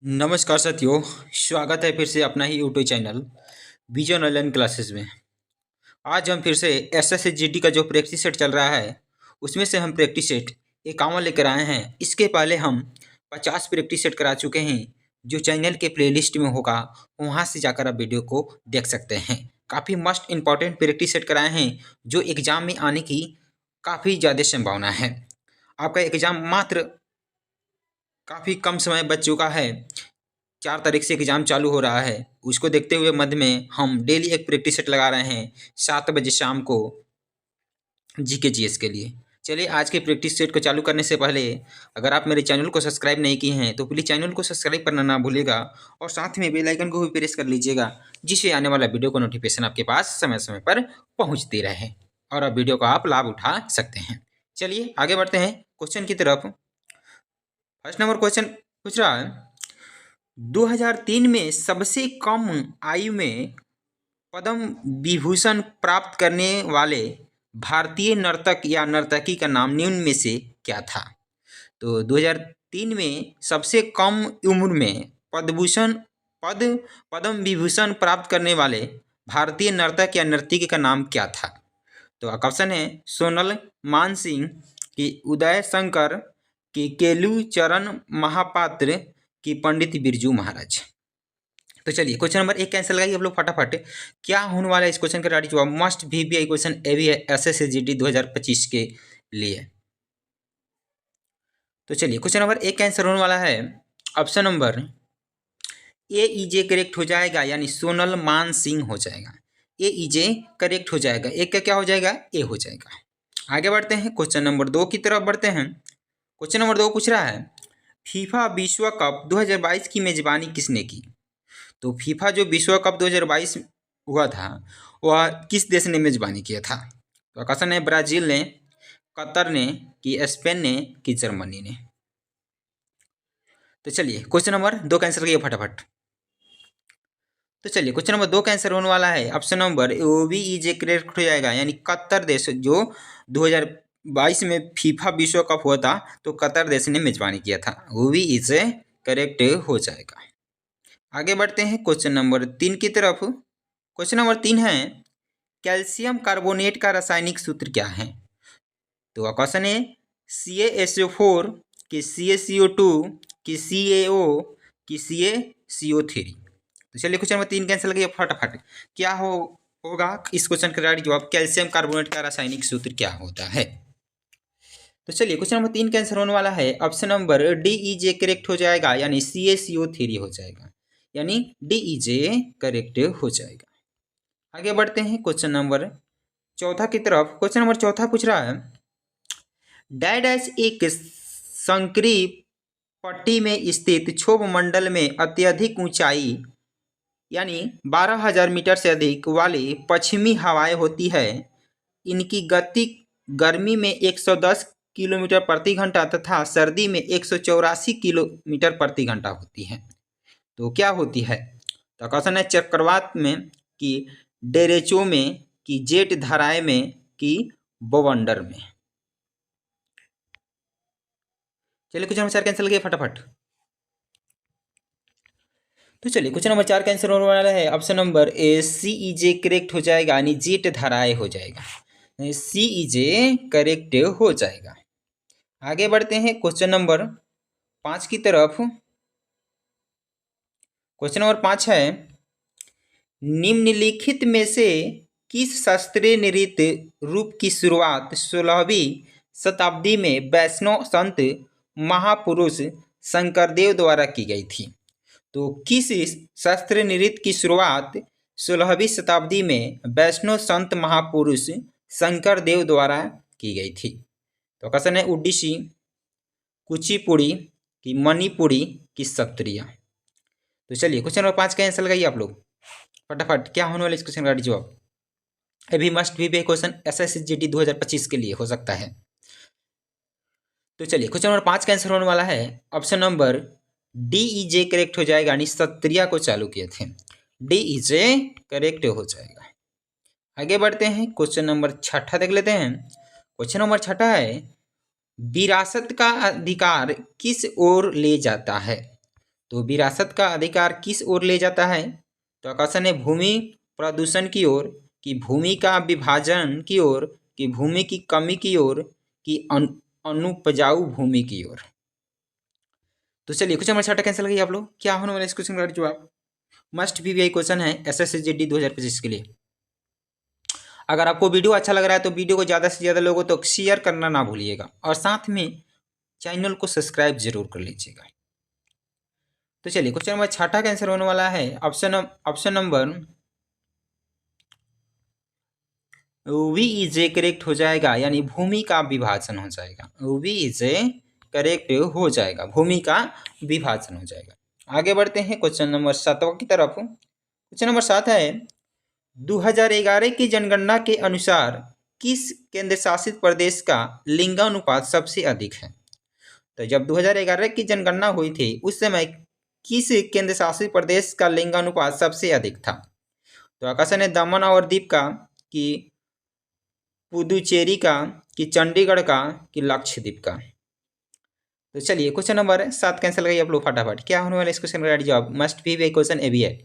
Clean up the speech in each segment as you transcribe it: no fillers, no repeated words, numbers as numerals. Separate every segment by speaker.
Speaker 1: नमस्कार साथियों। स्वागत है फिर से अपना ही YouTube channel Vision Online Classes में। आज हम फिर से एसएससीजीडी का जो प्रैक्टिस सेट चल रहा है उसमें से हम प्रैक्टिस सेट 51 लेकर आए हैं। इसके पहले हम 50 प्रैक्टिस सेट करा चुके हैं, जो चैनल के प्लेलिस्ट में होगा, वहाँ से जाकर आप वीडियो को देख सकते हैं। काफ़ी मस्ट इम्पॉर्टेंट प्रैक्टिस सेट कराए हैं जो एग्ज़ाम में आने की काफ़ी ज़्यादा संभावना है। आपका एग्ज़ाम मात्र काफ़ी कम समय बच चुका है। 4 तारीख से एग्ज़ाम चालू हो रहा है। उसको देखते हुए मध्य में हम डेली एक प्रैक्टिस सेट लगा रहे हैं 7 बजे शाम को जीके जीएस के लिए। चलिए आज के प्रैक्टिस सेट को चालू करने से पहले अगर आप मेरे चैनल को सब्सक्राइब नहीं किए हैं तो प्लीज़ चैनल को सब्सक्राइब करना ना भूलिएगा और साथ में बेल आइकन को भी प्रेस कर लीजिएगा, जिससे आने वाला वीडियो का नोटिफिकेशन आपके पास समय समय पर पहुँचती रहे और अब वीडियो का आप लाभ उठा सकते हैं। चलिए आगे बढ़ते हैं क्वेश्चन की तरफ। फर्स्ट नंबर क्वेश्चन पूछ रहा है, 2003 में सबसे कम आयु में पद्म विभूषण प्राप्त करने वाले भारतीय नर्तक या नर्तकी का नाम निम्न में से क्या था? तो 2003 में सबसे कम उम्र में पद्म विभूषण प्राप्त करने वाले भारतीय नर्तक या नर्तकी का नाम क्या था? तो ऑप्शन है सोनल मानसिंह की, उदय शंकर की, केलू चरण महापात्र की, पंडित बिरजू महाराज। तो चलिए क्वेश्चन नंबर 1 कैंसिल लगाइए आप लोग फटाफट। क्या होने वाला है इस क्वेश्चन का राइट जवाब? मस्ट VBI क्वेश्चन ए भी है एसएससीजीडी 2025 के लिए। तो चलिए क्वेश्चन नंबर 1 कैंसिल होने वाला है ऑप्शन नंबर AEJ करेक्ट हो जाएगा, यानी सोनल मान सिंह हो जाएगा। AEJ करेक्ट हो जाएगा, एक का क्या हो जाएगा? ए हो जाएगा। आगे बढ़ते हैं क्वेश्चन नंबर 2 की तरफ बढ़ते हैं। क्वेश्चन नंबर 2 पूछ रहा है, फीफा विश्व कप 2022 की मेजबानी किसने की? तो फीफा जो विश्व कप 2022 हुआ था वह किस देश ने मेजबानी किया था? तो ऑप्शन है ब्राजील ने, कतर ने, कि स्पेन ने, कि जर्मनी ने। तो चलिए क्वेश्चन नंबर 2 कैंसिल करिए फटाफट। तो चलिए क्वेश्चन नंबर 2 कैंसिल होने वाला है ऑप्शन नंबर OBEJ करेक्ट हो जाएगा, यानी कतर देश जो 2022 में फीफा विश्व कप हुआ था तो कतर देश ने मेजबानी किया था। OBEJ करेक्ट हो जाएगा। आगे बढ़ते हैं क्वेश्चन नंबर 3 की तरफ। क्वेश्चन नंबर 3 है, कैल्शियम कार्बोनेट का रासायनिक सूत्र क्या है? तो क्वेश्चन है CaSO4 कि CaCO2 कि CaO कि CaCO3। तो चलिए क्वेश्चन नंबर 3 कैंसिल करिए फटाफट। क्या होगा इस क्वेश्चन का राइट जवाब? कैल्शियम कार्बोनेट का रासायनिक सूत्र क्या होता है? तो चलिए क्वेश्चन नंबर 3 कैंसिल होने वाला है ऑप्शन नंबर DEJ करेक्ट हो जाएगा, यानी CaCO3 हो जाएगा, यानी DEJ करेक्ट हो जाएगा। आगे बढ़ते हैं क्वेश्चन नंबर 4 की तरफ। क्वेश्चन नंबर 4 पूछ रहा है, डैश एक संक्रीय पट्टी में स्थित क्षोभ मंडल में अत्यधिक ऊंचाई यानी 12,000 मीटर से अधिक वाली पश्चिमी हवाएं होती है। इनकी गति गर्मी में 110 किलोमीटर प्रति घंटा तथा सर्दी में 184 किलोमीटर प्रति घंटा होती है। तो क्या होती है? तो क्वेश्चन है चक्रवात में, कि डेरेचो में, कि जेट धाराएं में, कि बवंडर में। चलिए क्वेश्चन नंबर 4 कैंसिल किए फटाफट। तो चलिए क्वेश्चन नंबर 4 कैंसिल होने वाला है ऑप्शन नंबर CEJ करेक्ट हो जाएगा, यानी जेट धाराएं हो जाएगा। CEJ करेक्ट हो जाएगा। आगे बढ़ते हैं क्वेश्चन नंबर 5 की तरफ। क्वेश्चन नंबर 5 है, निम्नलिखित में से किस शास्त्रीय नृत्य रूप की शुरुआत 16वीं शताब्दी में वैष्णव संत महापुरुष शंकरदेव द्वारा की गई थी? तो किस शास्त्रीय नृत्य की शुरुआत 16वीं शताब्दी में वैष्णव संत महापुरुष शंकरदेव द्वारा की गई थी? तो क्वेश्चन है ओडिसी, कुचिपुड़ी, कि मणिपुरी, कि सत्रिया। तो चलिए क्वेश्चन नंबर 5 का आंसर लगाइए आप लोग फटाफट। क्या होने वाला इस क्वेश्चन का जवाब? अभी मस्ट भी क्वेश्चन SSCGD 2025 के लिए हो सकता है। तो चलिए क्वेश्चन नंबर 5 का आंसर होने वाला है ऑप्शन नंबर DEJ करेक्ट हो जाएगा, यानी सत्रिया को चालू किए थे। DEJ करेक्ट हो जाएगा। आगे बढ़ते हैं क्वेश्चन नंबर 6 देख लेते हैं। क्वेश्चन नंबर 6 है, विरासत का अधिकार किस ओर ले जाता है? तो विरासत का अधिकार किस ओर ले जाता है? तो क्वेश्चन है भूमि प्रदूषण की ओर, कि भूमि का विभाजन की ओर, कि भूमि की कमी की ओर, कि अनुपजाऊ भूमि की ओर। तो चलिए क्वेश्चन नंबर 6 कैंसिल करिए आप लोग। क्या होने वाला इस क्वेश्चन का जवाब? मस्ट भी यही क्वेश्चन है SSCGD 2025 के लिए। अगर आपको वीडियो अच्छा लग रहा है तो वीडियो को ज़्यादा से ज़्यादा लोगों तक शेयर करना ना भूलिएगा और साथ में चैनल को सब्सक्राइब जरूर कर लीजिएगा। तो चलिए क्वेश्चन नंबर 6 का आंसर होने वाला है option number B is a correct हो जाएगा, यानी भूमि का विभाजन हो जाएगा। वी इज ए करेक्ट हो जाएगा, भूमि का विभाजन हो जाएगा। आगे बढ़ते हैं क्वेश्चन नंबर 7 की तरफ। क्वेश्चन नंबर 7 है 2011 की जनगणना के अनुसार किस केंद्र शासित प्रदेश का लिंगानुपात सबसे अधिक है? तो जब 2011 की जनगणना हुई थी उस समय किस केंद्र शासित प्रदेश का लिंगानुपात सबसे अधिक था? तो क्वेश्चन है दमन और दीव का, कि पुदुचेरी का, कि चंडीगढ़ का, कि लक्षद्वीप का। तो चलिए क्वेश्चन नंबर 7 कैंसिल करिए आप लोग फटाफट। क्या होने वाला इस क्वेश्चन का राइट जवाब? मस्ट बी क्वेश्चन ए भी है।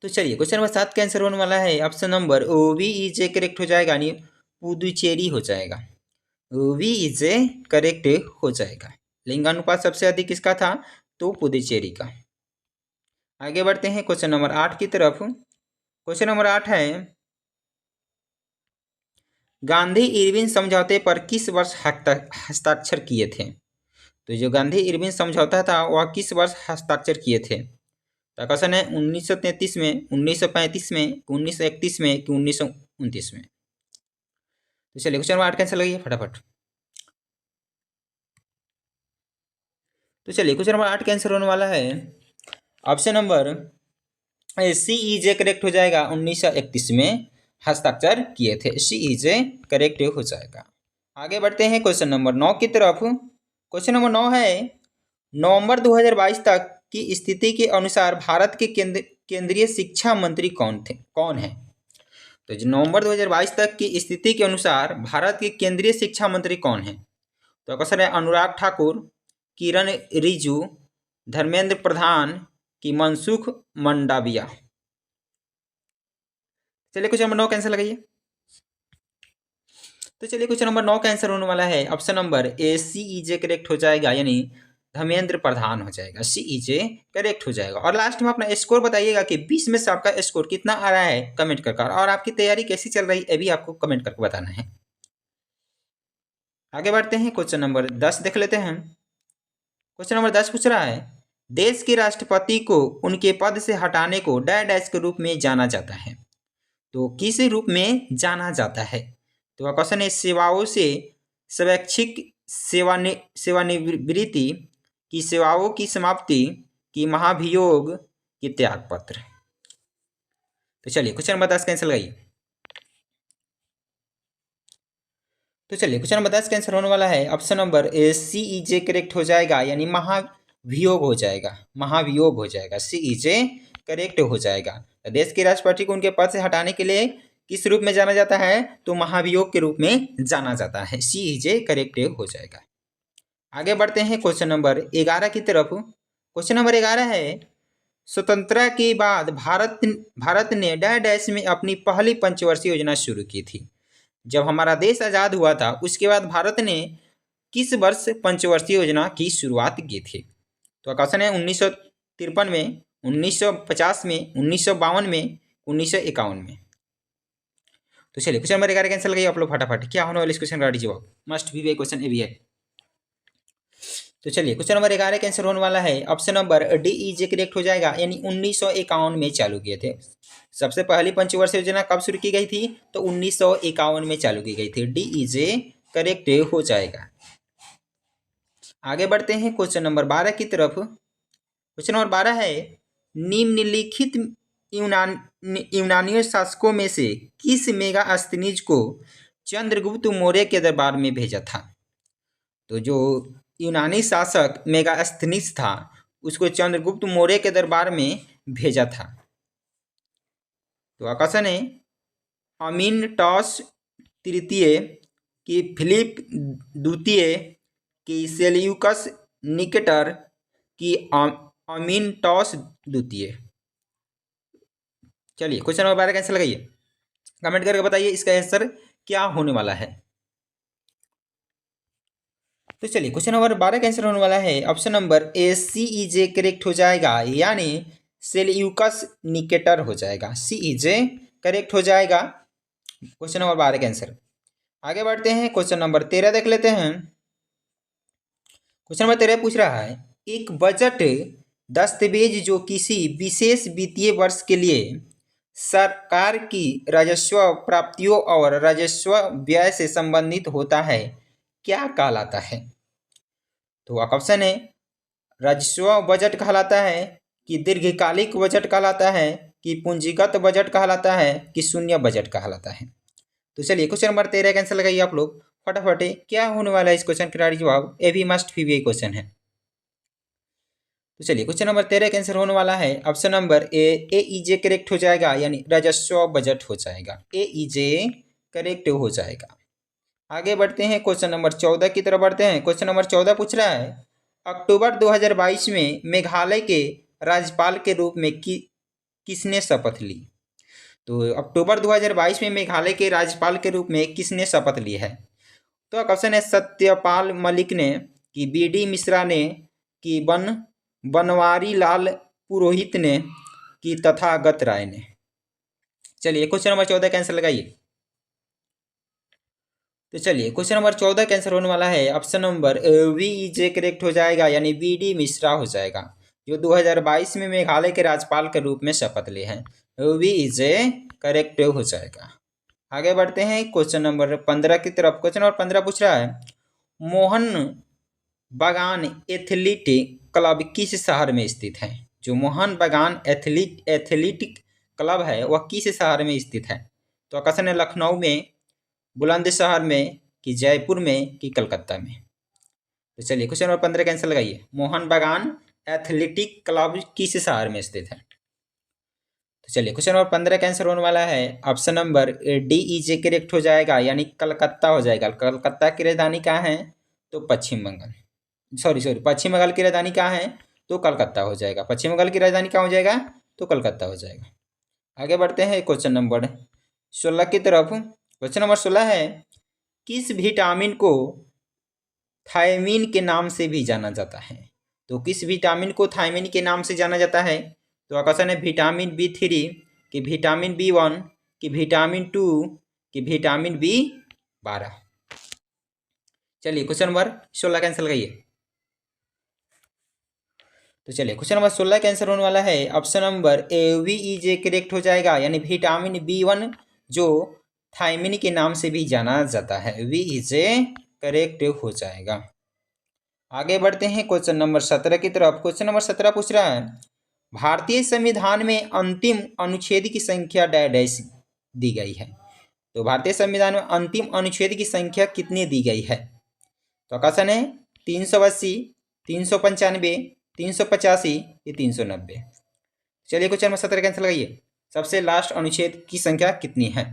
Speaker 1: तो चलिए क्वेश्चन नंबर 7 का आंसर होने वाला है option number B is a correct हो जाएगा, यानी पुदुचेरी हो जाएगा। वी इज ए करेक्ट हो जाएगा। लिंगानुपात सबसे अधिक किसका था? तो पुदुचेरी का। आगे बढ़ते हैं क्वेश्चन नंबर 8 की तरफ। क्वेश्चन नंबर 8 है गांधी इरविन समझौते पर किस वर्ष हस्ताक्षर किए थे? तो जो गांधी इरविन समझौता था वह किस वर्ष हस्ताक्षर किए थे? तो क्वेश्चन है 1933 में, 1935 में, 1931 में, कि 1929 में। तो चलिए क्वेश्चन नंबर 8 कैंसिल लगाइए फटाफट। तो चलिए क्वेश्चन नंबर 8 का आंसर होने वाला है option number C is a correct हो जाएगा। 1931 में हस्ताक्षर किए थे। सी इज ए करेक्ट हो जाएगा। आगे बढ़ते हैं क्वेश्चन नंबर 9 की तरफ। क्वेश्चन नंबर 9 है नवंबर 2022 तक की स्थिति के अनुसार भारत के केंद्रीय शिक्षा मंत्री कौन है? तो नवंबर 2022 तक की स्थिति के अनुसार भारत के केंद्रीय शिक्षा मंत्री कौन है? तो क्वेश्चन है अनुराग ठाकुर, किरण रिजिजू, धर्मेंद्र प्रधान, कि मनसुख मंडाविया। चलिए क्वेश्चन नंबर 9 कैंसिल लगाइए। तो चलिए क्वेश्चन नंबर 9 का आंसर होने वाला है option number A C is a correct हो जाएगा, यानी धर्मेंद्र प्रधान हो जाएगा। सी इज ए करेक्ट हो जाएगा। और लास्ट में अपना स्कोर बताइएगा कि 20 में से आपका स्कोर कितना आ रहा है कमेंट कर, और आपकी तैयारी कैसी चल रही है भी आपको कमेंट करके बताना है। आगे बढ़ते हैं क्वेश्चन नंबर 10 देख लेते हैं। क्वेश्चन नंबर 10 पूछ रहा है देश के राष्ट्रपति को उनके पद से हटाने को डैश के रूप में जाना जाता है। तो किस रूप में जाना जाता है? तो क्वेश्चन है सेवाओं से स्वैच्छिक सेवानिवृत्ति, की सेवाओं की समाप्ति, की महाभियोग, की त्यागपत्र। तो चलिए क्वेश्चन नंबर 10 कैंसिल गई। तो चलिए क्वेश्चन नंबर 10 कैंसिल होने वाला है option number C is a correct हो जाएगा, यानी महाभियोग हो जाएगा। महाभियोग हो जाएगा। सी इज ए करेक्ट हो जाएगा। देश के राष्ट्रपति को उनके पद से हटाने के लिए किस रूप में जाना जाता है? तो महाभियोग के रूप में जाना जाता है। सी इज ए करेक्ट हो जाएगा। आगे बढ़ते हैं क्वेश्चन नंबर 11 की तरफ। क्वेश्चन नंबर 11 है स्वतंत्रता के बाद भारत ने डैश में अपनी पहली पंचवर्षीय योजना शुरू की थी। जब हमारा देश आज़ाद हुआ था उसके बाद भारत ने किस वर्ष पंचवर्षीय योजना की शुरुआत की थी? तो क्वेश्चन है 1953 में, 1950 में, 1952 में, 1951 में। तो चलिए क्वेश्चन नंबर 11 कैंसिल गई आप लोग फटाफट। क्या होने वाला इस क्वेश्चन का जवाब? मस्ट भी क्वेश्चन ए भी है। तो चलिए क्वेश्चन नंबर 11 का आंसर होने वाला है option number D is correct हो जाएगा, यानी 1951 में चालू किए थे। सबसे पहली पंचवर्षीय योजना कब शुरू की गई थी? तो 1951 में चालू की गई थी। डी इज करेक्ट हो जाएगा। आगे बढ़ते हैं क्वेश्चन नंबर 12 की तरफ। क्वेश्चन नंबर 12 है निम्नलिखित यूनानी शासकों में से किस मेगास्थनीज को चंद्रगुप्त मौर्य के दरबार में भेजा था? तो जो यूनानी शासक मेगास्थनीज था उसको चंद्रगुप्त मौर्य के दरबार में भेजा था। तो क्वेश्चन है अमीनटॉस तृतीय, कि फिलिप द्वितीय, कि सेल्यूकस निकेटर, कि अमीनटॉस द्वितीय। चलिए क्वेश्चन नंबर 12 का आंसर लगाइए, कमेंट करके बताइए इसका आंसर क्या होने वाला है। तो चलिए क्वेश्चन नंबर 12 का आंसर होने वाला है option number A C is a correct हो जाएगा, यानी सेल्यूकस निकेटर हो जाएगा। सी ई जे करेक्ट हो जाएगा क्वेश्चन नंबर 12 का आंसर। आगे बढ़ते हैं, क्वेश्चन नंबर 13 देख लेते हैं। क्वेश्चन नंबर 13 पूछ रहा है, एक बजट दस्तावेज जो किसी विशेष वित्तीय वर्ष के लिए सरकार की राजस्व प्राप्तियों और राजस्व व्यय से संबंधित होता है क्या कहलाता है। तो ऑप्शन है राजस्व बजट कहलाता है, कि दीर्घकालिक बजट कहलाता है, कि पूंजीगत बजट कहलाता है, कि शून्य बजट कहलाता है। तो चलिए क्वेश्चन नंबर 13 का आंसर लगाइए आप लोग फटाफट। क्या होने वाला है इस क्वेश्चन का राइट जवाब, ए भी मस्ट भी क्वेश्चन है। तो चलिए क्वेश्चन नंबर 13 का आंसर होने वाला है option number A E a correct हो जाएगा, यानी राजस्व बजट हो जाएगा। ए ई जे करेक्ट हो जाएगा। आगे बढ़ते हैं, क्वेश्चन नंबर 14 की तरफ बढ़ते हैं। क्वेश्चन नंबर 14 पूछ रहा है, अक्टूबर 2022 में मेघालय के राज्यपाल के रूप में किसने शपथ ली। तो अक्टूबर 2022 में मेघालय के राज्यपाल के रूप में किसने शपथ ली है। तो ऑप्शन है सत्यपाल मलिक ने, कि बी डी मिश्रा ने, कि बनवारी लाल पुरोहित ने, कि तथागत राय ने। चलिए क्वेश्चन नंबर 14 का आंसर लगाइए। तो चलिए क्वेश्चन नंबर 14 का आंसर होने वाला है option number V E a correct हो जाएगा, यानी बी डी मिश्रा हो जाएगा, जो 2022 में मेघालय के राज्यपाल के रूप में शपथ लिए हैं। वी ई जे करेक्ट हो जाएगा। आगे बढ़ते हैं क्वेश्चन नंबर 15 की तरफ। क्वेश्चन नंबर 15 पूछ रहा है, मोहन बागान एथलेटिक क्लब किस शहर में स्थित है। जो मोहन बागान एथलेटिक क्लब है वह किस शहर में स्थित है। तो ऑप्शन है लखनऊ में, बुलंदशहर में, कि जयपुर में, कि कलकत्ता में। तो चलिए क्वेश्चन नंबर 15 का आंसर लगाइए, मोहन बागान एथलेटिक क्लब किस शहर में स्थित है। तो चलिए क्वेश्चन नंबर 15 का आंसर होने वाला है option number D E a correct हो जाएगा, यानी कलकत्ता हो जाएगा। कलकत्ता की राजधानी कहाँ है, तो पश्चिम बंगाल, सॉरी पश्चिम बंगाल की राजधानी कहाँ है, तो कलकत्ता हो जाएगा। पश्चिम बंगाल की राजधानी कहाँ हो जाएगा, तो कलकत्ता हो जाएगा। आगे बढ़ते हैं क्वेश्चन नंबर 16 की तरफ। क्वेश्चन नंबर 16 है, किस विटामिन को थायमीन के नाम से भी जाना जाता है। तो किस विटामिन को थायमीन के नाम से जाना जाता है। तो ऑप्शन है विटामिन B3, कि विटामिन B1, कि विटामिन 2, कि विटामिन B12। चलिए क्वेश्चन नंबर 16 का आंसर लगाइए। तो चलिए क्वेश्चन नंबर 16 का आंसर होने वाला है option number A V E a correct हो जाएगा, यानी विटामिन B1 जो थायमीन के नाम से भी जाना जाता है। वी ई जे करेक्ट हो जाएगा। आगे बढ़ते हैं क्वेश्चन नंबर 17 की तरफ। क्वेश्चन नंबर 17 पूछ रहा है, भारतीय संविधान में अंतिम अनुच्छेद की संख्या डैश दी गई है। तो भारतीय संविधान में अंतिम अनुच्छेद की संख्या कितनी दी गई है। तो ऑप्शन है 380, 395, 385, या 390। चलिए क्वेश्चन नंबर 17 कैंसिल लगाइए, सबसे लास्ट अनुच्छेद की संख्या कितनी है।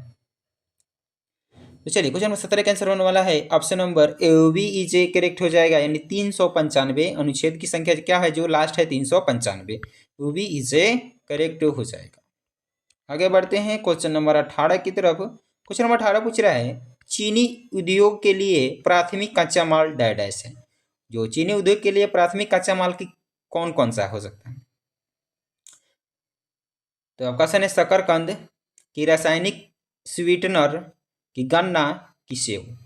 Speaker 1: तो चलिए क्वेश्चन नंबर 17 का आंसर होने वाला है option number V E a correct हो जाएगा, यानी 395 अनुच्छेद की संख्या क्या है जो लास्ट है 395, वी ई जे करेक्ट हो जाएगा। आगे बढ़ते हैं क्वेश्चन नंबर 18 की तरफ। क्वेश्चन नंबर 18 पूछ रहा है, चीनी उद्योग के लिए प्राथमिक कच्चा माल डैश है। जो चीनी उद्योग के लिए प्राथमिक कच्चा माल की कौन कौन सा हो सकता है। तो आपका ऑप्शन है शकरकंद, कि रासायनिक स्वीटनर, कि गन्ना, कि सेव।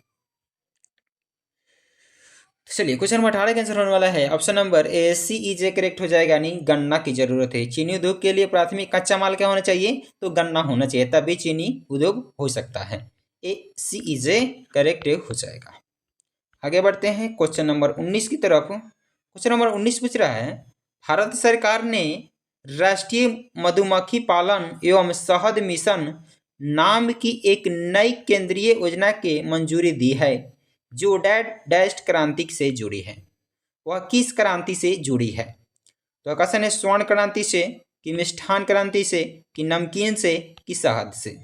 Speaker 1: चलिए क्वेश्चन नंबर 18 का आंसर होने वाला है option number A C is a correct हो जाएगा, यानी गन्ना की जरूरत है। चीनी उद्योग के लिए प्राथमिक कच्चा माल क्या होना चाहिए, तो गन्ना होना चाहिए, तभी चीनी उद्योग हो सकता है। ए सी ई जे करेक्ट हो जाएगा। आगे बढ़ते हैं क्वेश्चन नंबर 19 की तरफ। क्वेश्चन नंबर 19 पूछ रहा है, भारत सरकार ने राष्ट्रीय मधुमक्खी पालन एवं शहद मिशन नाम की एक नई केंद्रीय योजना के मंजूरी दी है जो डैश क्रांति से जुड़ी है। वह किस क्रांति से जुड़ी है। तो क्वेश्चन है स्वर्ण क्रांति से, कि मिष्ठान क्रांति से, कि नमकीन से, कि शहद से।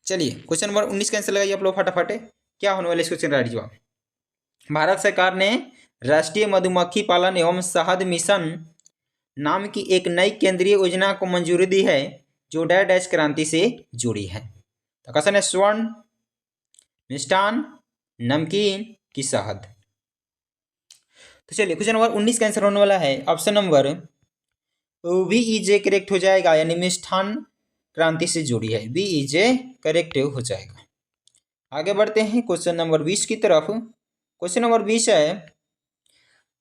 Speaker 1: चलिए क्वेश्चन नंबर 19 का आंसर लगाइए आप लोग फटाफट। क्या होने वाला इस क्वेश्चन का राइट जवाब? भारत सरकार ने राष्ट्रीय मधुमक्खी पालन एवं शहद मिशन नाम की एक नई केंद्रीय योजना को मंजूरी दी है जो डैश डैश क्रांति से जुड़ी है। तो क्वेश्चन है स्वर्ण, मिष्ठान, नमकीन की शहद। तो चलिए क्वेश्चन नंबर 19 का आंसर होने वाला है ऑप्शन नंबर बी इजे करेक्ट हो जाएगा, यानी मिष्ठान क्रांति से जुड़ी है। बी इजे करेक्ट हो जाएगा। आगे बढ़ते हैं क्वेश्चन नंबर 20 की तरफ। क्वेश्चन नंबर 20 है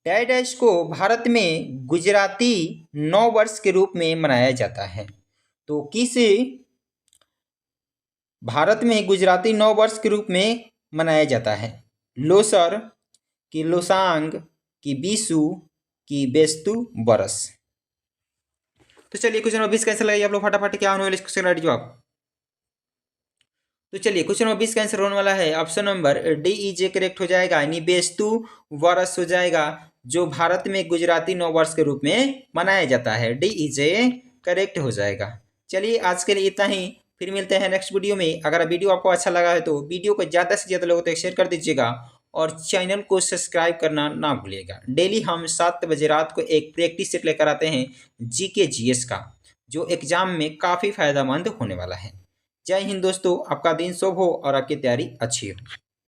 Speaker 1: डैश डैश को भारत में गुजराती नव वर्ष के रूप में मनाया जाता है। तो किस भारत में गुजराती नव वर्ष के रूप में मनाया जाता है? लोसर की लोसांग की बीसू की बेस्तु बरस। तो चलिए क्वेश्चन नंबर 20 का आंसर लगाइए आप लोग फटाफट। क्या होने वाला इस क्वेश्चन का राइट जवाब? तो चलिए क्वेश्चन नंबर 20 का आंसर होने वाला है ऑप्शन नंबर डी इजे करेक्ट हो जाएगा, यानी बेस्तु वर्ष हो जाएगा, जो भारत में गुजराती नव वर्ष के रूप में मनाया जाता है। डी इजे करेक्ट हो जाएगा। चलिए आज के लिए इतना ही, फिर मिलते हैं नेक्स्ट वीडियो में। अगर वीडियो आपको अच्छा लगा है तो वीडियो को ज़्यादा से ज़्यादा लोगों तक शेयर कर दीजिएगा और चैनल को सब्सक्राइब करना ना भूलिएगा। डेली हम 7 बजे रात को एक प्रैक्टिस सेट लेकर आते हैं जीके जीएस का, जो एग्जाम में काफ़ी फायदेमंद होने वाला है। जय हिंद दोस्तों, आपका दिन शुभ हो और आपकी तैयारी अच्छी हो।